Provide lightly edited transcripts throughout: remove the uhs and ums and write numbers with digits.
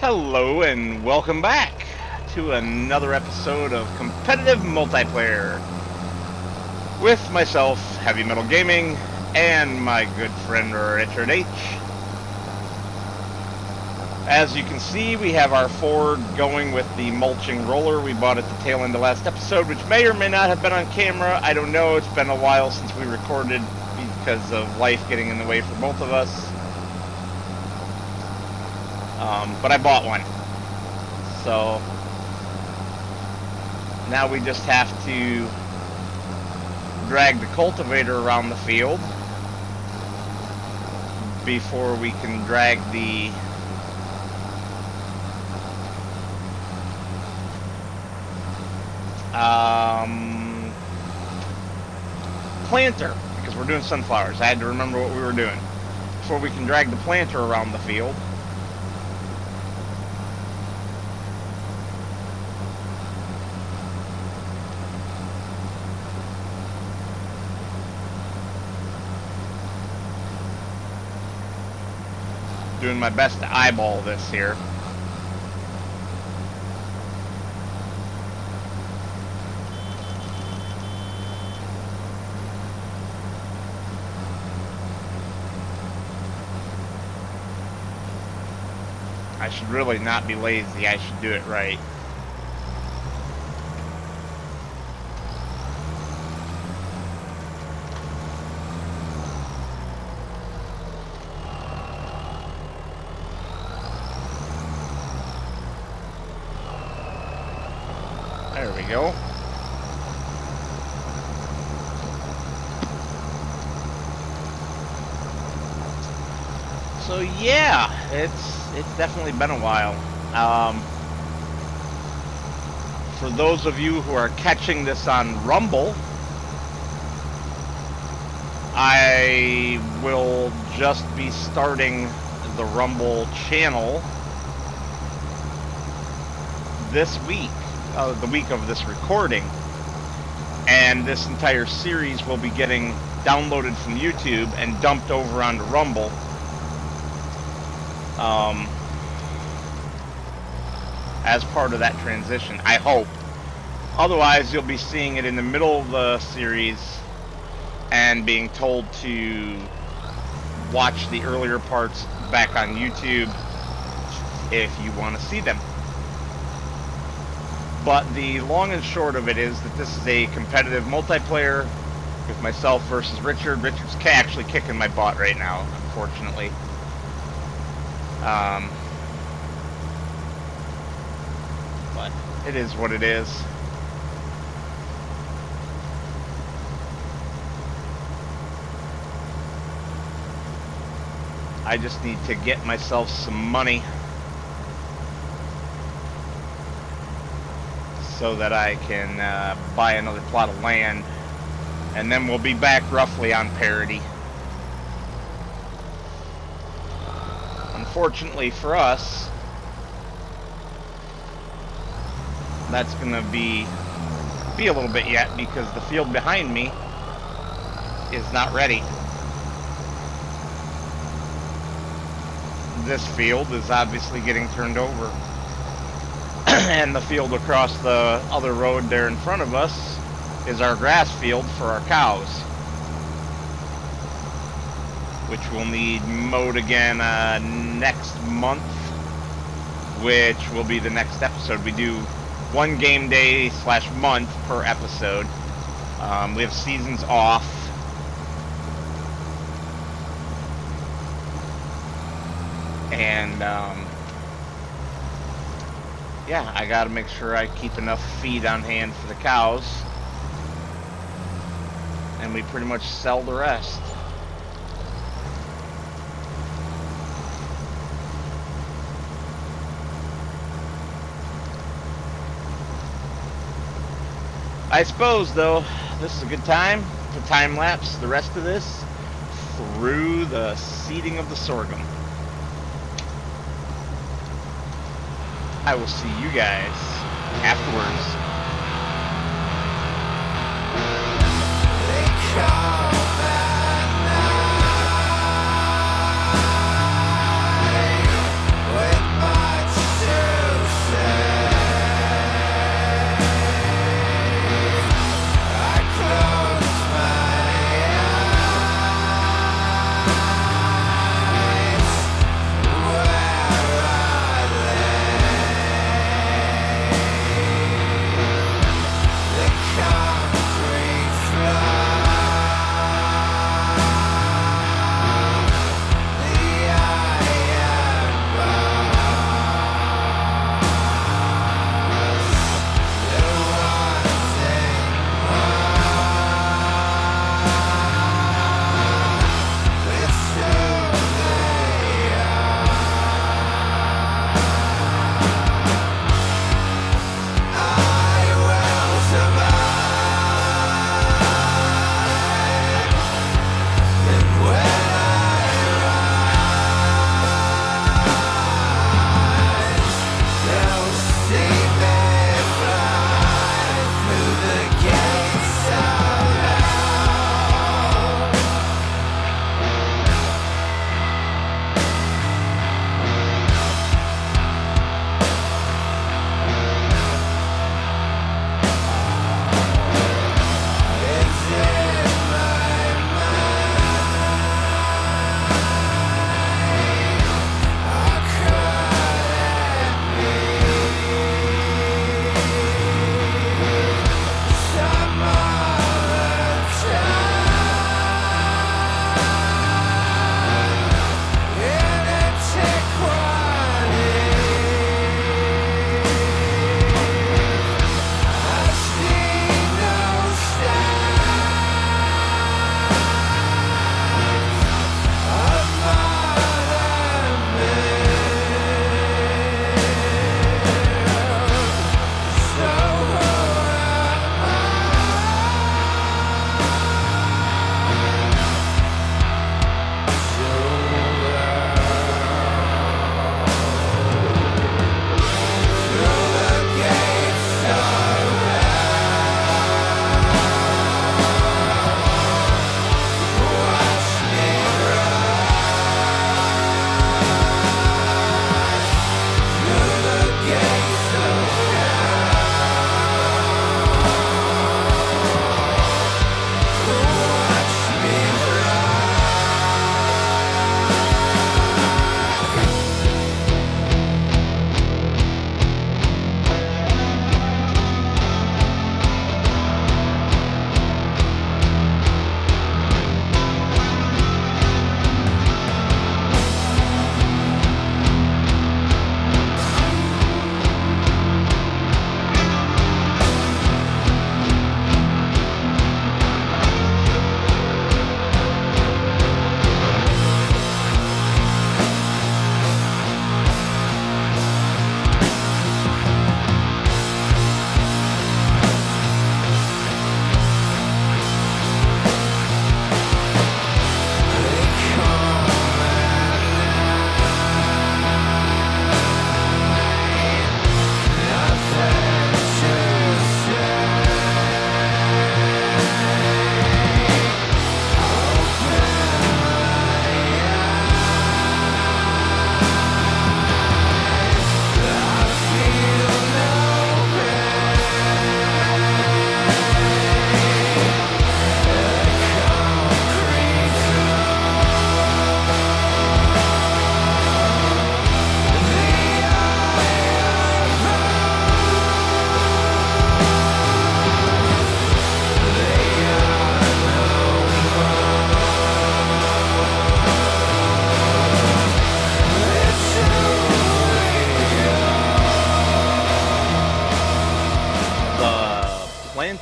Hello and welcome back to another episode of Competitive Multiplayer with myself, Heavy Metal Gaming, and my good friend Richard H. As you can see, we have our Ford going with the mulching roller we bought at the tail end of last episode, which may or may not have been on camera. I don't know. It's been a while since we recorded because of life getting in the way for both of us. But I bought one. So now we just have to drag the cultivator around the field before we can drag the planter, because we're doing sunflowers. I had to remember what we were doing. Before we can drag the planter around the field. Doing my best to eyeball this here. I should really not be lazy. I should do it right. There we go. So yeah, it's definitely been a while. For those of you who are catching this on Rumble, I will just be starting the Rumble channel this week. The week of this recording, and this entire series will be getting downloaded from YouTube and dumped over onto Rumble. As part of that transition, I hope. Otherwise, you'll be seeing it in the middle of the series and being told to watch the earlier parts back on YouTube if you want to see them. But the long and short of it is that this is a competitive multiplayer with myself versus Richard. Richard's actually kicking my butt right now, unfortunately. But it is what it is. I just need to get myself some money so that I can buy another plot of land, and then we'll be back roughly on parity. Unfortunately for us, that's gonna be a little bit yet, because the field behind me is not ready. This field is obviously getting turned over. And the field across the other road there in front of us is our grass field for our cows, which will need mowed again next month, which will be the next episode. We do one game day / month per episode. We have seasons off. And yeah, I gotta make sure I keep enough feed on hand for the cows, and we pretty much sell the rest. I suppose, though, this is a good time to time-lapse the rest of this through the seeding of the sorghum. I will see you guys afterwards. With much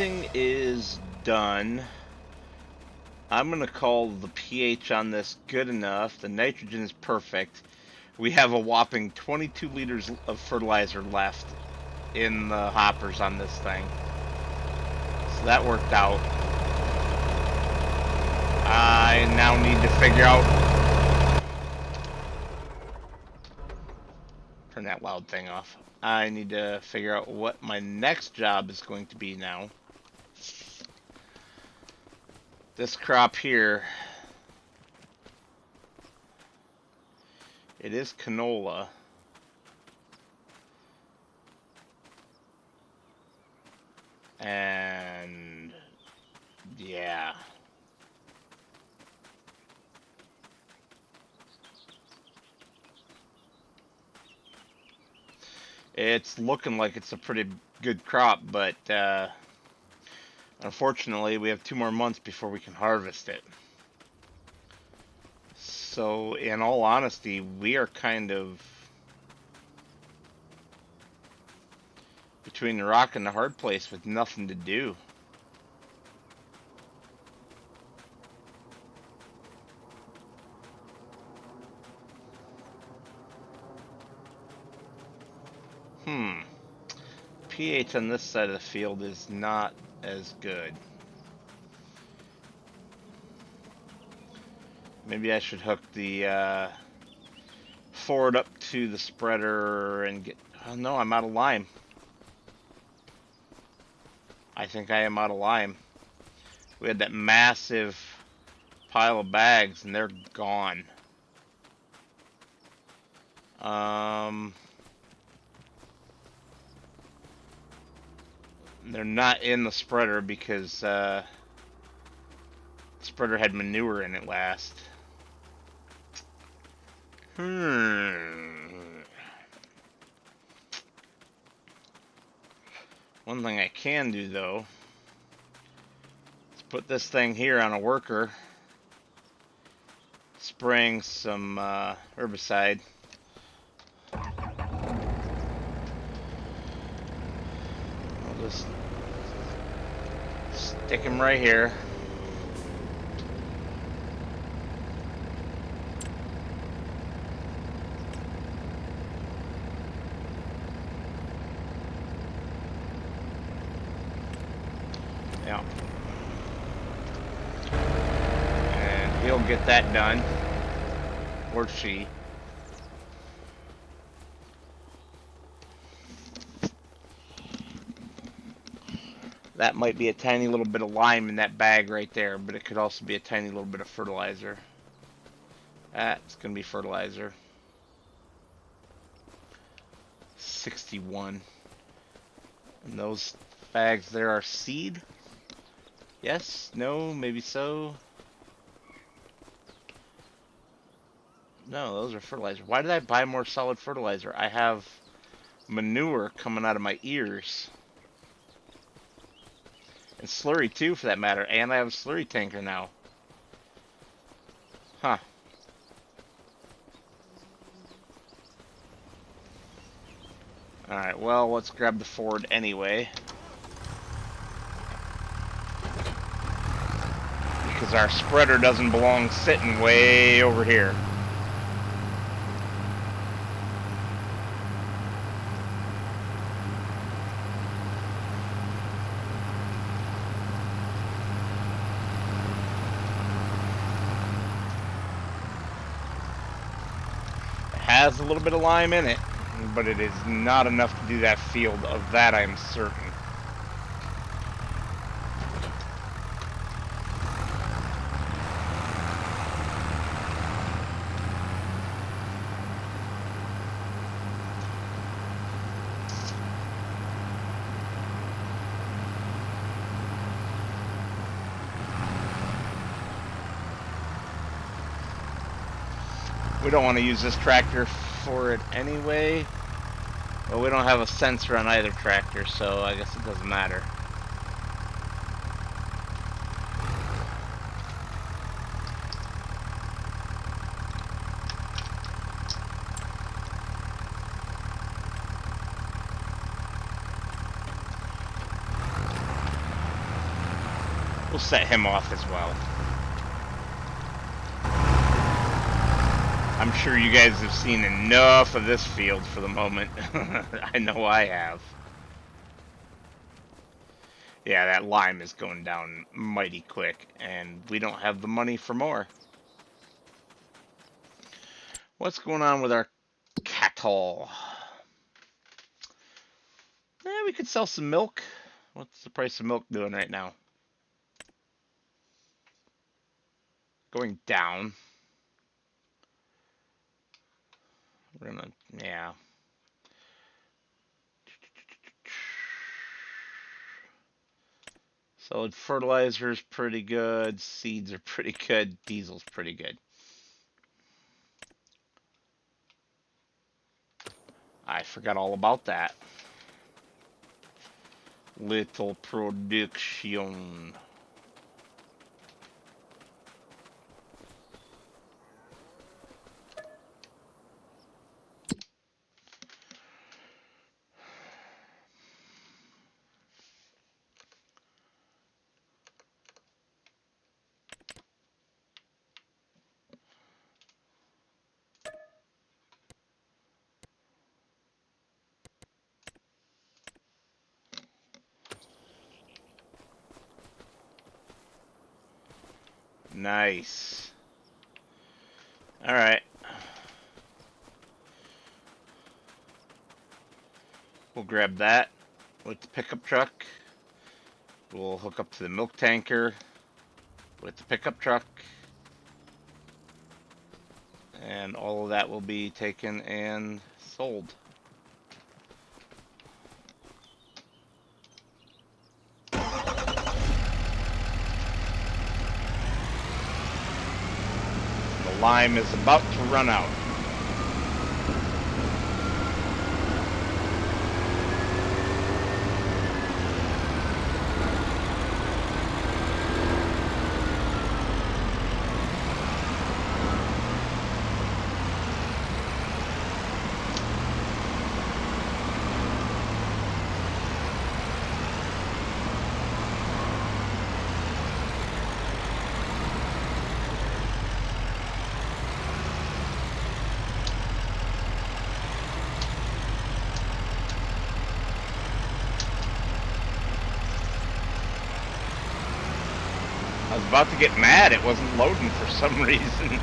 planting is done. I'm going to call the pH on this good enough. The nitrogen is perfect. We have a whopping 22 liters of fertilizer left in the hoppers on this thing. So that worked out. I now need to figure out... Turn that loud thing off. I need to figure out what my next job is going to be now. This crop here, it is canola. And yeah. It's looking like it's a pretty good crop, but unfortunately we have 2 more months before we can harvest it. So in all honesty, we are kind of between the rock and the hard place with nothing to do. pH on this side of the field is not as good. Maybe I should hook the Ford up to the spreader and get... Oh no, I'm out of lime. I think I am out of lime. We had that massive pile of bags and they're gone. They're not in the spreader because the spreader had manure in it last. One thing I can do though is put this thing here on a worker, spraying some herbicide. I'll just stick him right here. Yeah. And he'll get that done. Or she. That might be a tiny little bit of lime in that bag right there, but it could also be a tiny little bit of fertilizer. That's going to be fertilizer. 61. And those bags there are seed? Yes? No? Maybe so? No, those are fertilizer. Why did I buy more solid fertilizer? I have manure coming out of my ears. And slurry too, for that matter. And I have a slurry tanker now. Huh. Alright, well, let's grab the Ford anyway. Because our spreader doesn't belong sitting way over here. Has a little bit of lime in it, but it is not enough to do that field. Of that I'm certain. We don't want to use this tractor for it anyway. But we don't have a sensor on either tractor, so I guess it doesn't matter. set him off as well. I'm sure you guys have seen enough of this field for the moment. I know I have. Yeah, that lime is going down mighty quick, and we don't have the money for more. What's going on with our cattle? We could sell some milk. What's the price of milk doing right now? Going down. We're gonna, yeah. So fertilizer's pretty good, seeds are pretty good, diesel's pretty good. I forgot all about that. Little production. Nice. All right. We'll grab that with the pickup truck. We'll hook up to the milk tanker with the pickup truck. And all of that will be taken and sold. The lime is about to run out. I was about to get mad it wasn't loading for some reason.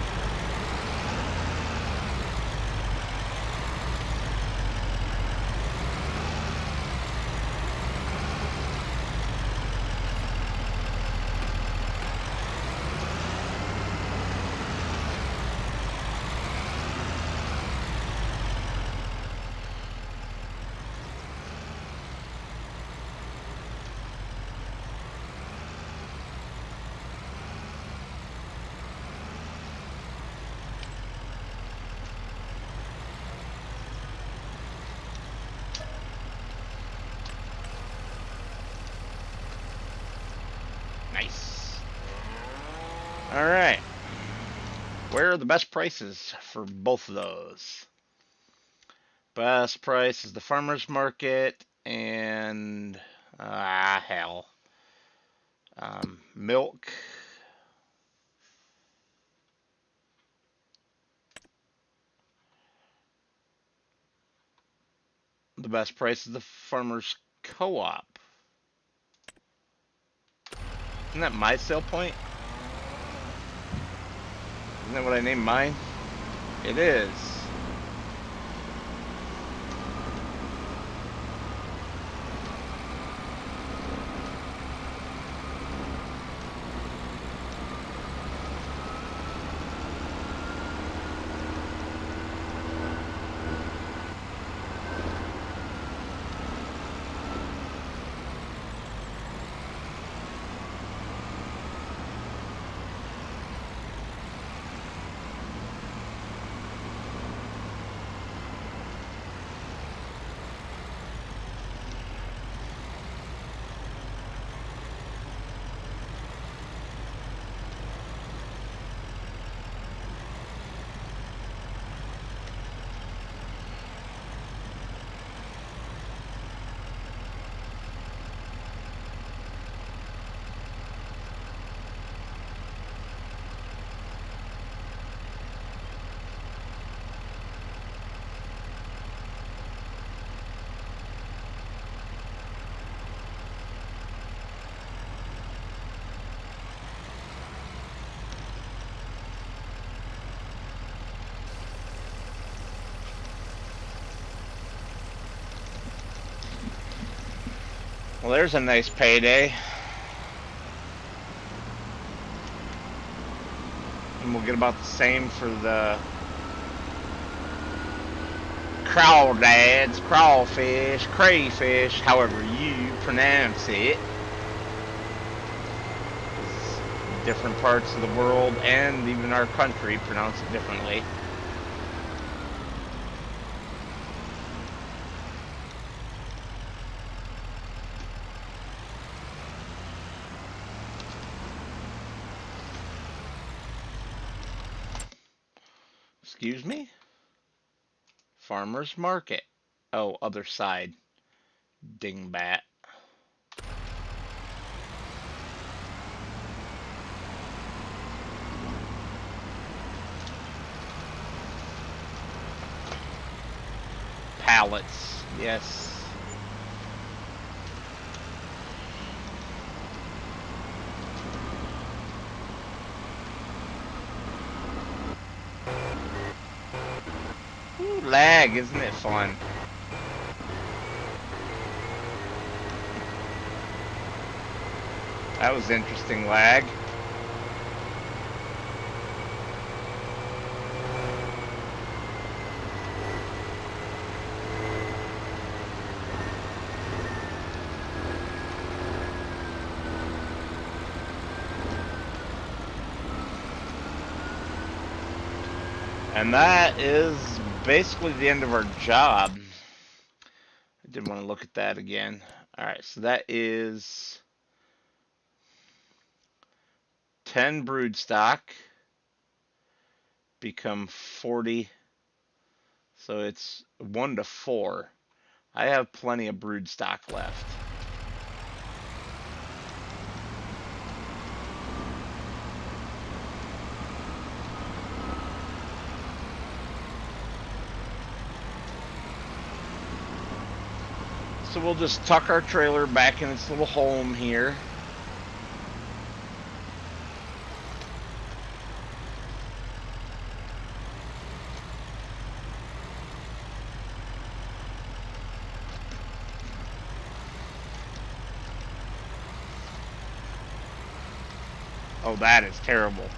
Nice. All right. Where are the best prices for both of those? Best price is the farmer's market and hell. Milk. The best price is the farmer's co-op. Isn't that my sale point? Isn't that what I named mine? It is. Well, there's a nice payday. And we'll get about the same for the crawdads, crawfish, crayfish, however you pronounce it. Different parts of the world and even our country pronounce it differently. Excuse me? Farmer's market. Oh, other side. Dingbat. Pallets. Yes. Ooh, lag, isn't it fun? That was interesting lag. And that is basically the end of our job. I did want to look at that again. Alright, so that is 10 brood stock become 40. So it's 1 to 4. I have plenty of brood stock left. So we'll just tuck our trailer back in its little home here. Oh, that is terrible.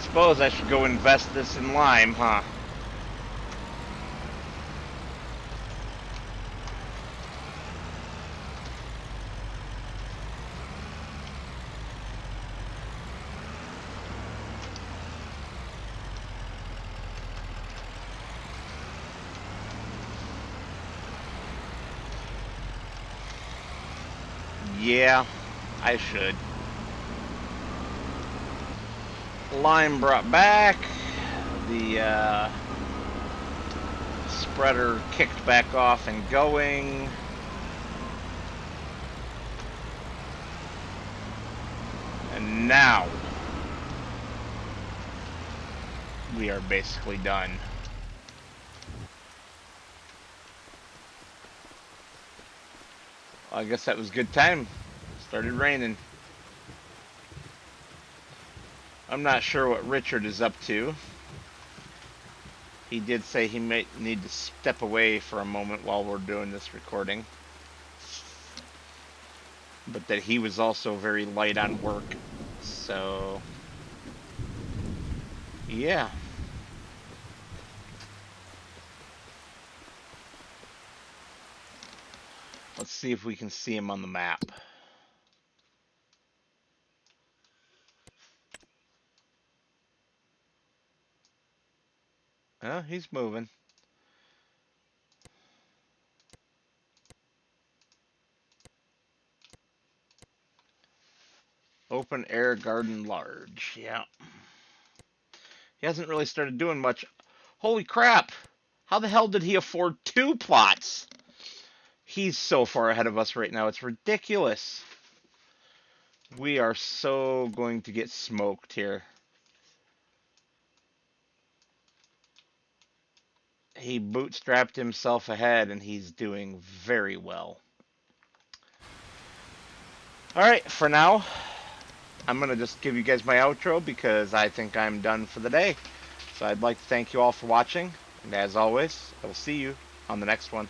Suppose I should go invest this in lime, huh? Yeah, I should. Lime brought back. The spreader kicked back off and going. And now we are basically done. I guess that was good time. Started raining. I'm not sure what Richard is up to. He did say he might need to step away for a moment while we're doing this recording. But that he was also very light on work. So, yeah. Let's see if we can see him on the map. Oh, he's moving. Open air garden large. Yeah. He hasn't really started doing much. Holy crap! How the hell did he afford 2 plots? He's so far ahead of us right now. It's ridiculous. We are so going to get smoked here. He bootstrapped himself ahead, and he's doing very well. All right, for now, I'm going to just give you guys my outro because I think I'm done for the day. So I'd like to thank you all for watching, and as always, I will see you on the next one.